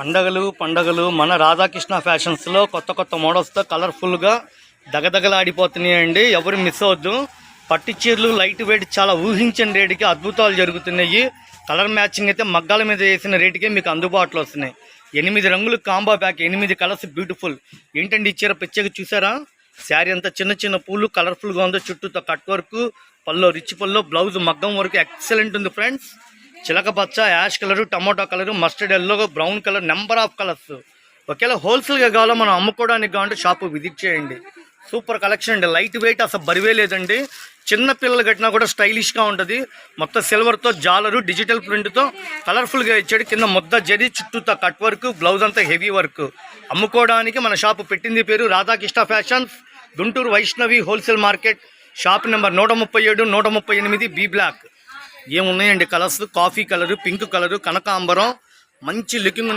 పండగలు మన రాధాకృష్ణ ఫ్యాషన్స్లో కొత్త మోడల్స్తో కలర్ఫుల్గా దగదగలాడిపోతున్నాయండి. ఎవరు మిస్ అవద్దు. పట్టు చీరలు లైట్ వెయిట్ చాలా ఊహించని రేటుకి అద్భుతాలు జరుగుతున్నాయి. కలర్ మ్యాచింగ్ అయితే మగ్గాల మీద వేసిన రేటుకే మీకు అందుబాటులో వస్తున్నాయి. 8 రంగులు కాంబో ప్యాక్, 8 కలర్స్ బ్యూటిఫుల్. ఏంటండి ఈ చీర పిచ్చగా చూసారా? శారీ అంతా చిన్న పూలు కలర్ఫుల్గా ఉందో, చుట్టూతో కట్ వర్క్, పల్లో రిచ్ పల్లో, బ్లౌజ్ మగ్గం వరకు ఎక్సలెంట్ ఉంది ఫ్రెండ్స్. చిలక పచ్చ, ash colour, tomato colour, mustard yellow, brown colour, number of colours. ఒకవేళ హోల్సేల్గా కావాలో మనం అమ్ముకోవడానికి కావాలంటే షాపు విజిట్ చేయండి. సూపర్ కలెక్షన్ అండి. లైట్ వెయిట్, అసలు బరివే లేదండి. చిన్న పిల్లలు కట్టినా కూడా స్టైలిష్గా ఉంటుంది. మొత్తం సిల్వర్తో జాలరు, డిజిటల్ ప్రింట్తో కలర్ఫుల్గా ఇచ్చాడు. కింద ముద్ద జరి, చుట్టూతో కట్ వర్క్, బ్లౌజ్ అంతా హెవీ వర్క్. అమ్ముకోవడానికి మన షాపు పెట్టింది పేరు Radhakrishna fashions, Guntur Vaishnavi wholesale market. Shop number 137, 138 B block. ఏమున్నాయండి colours? Coffee colour, pink colour, కనకాంబరం, మంచి లుకింగ్.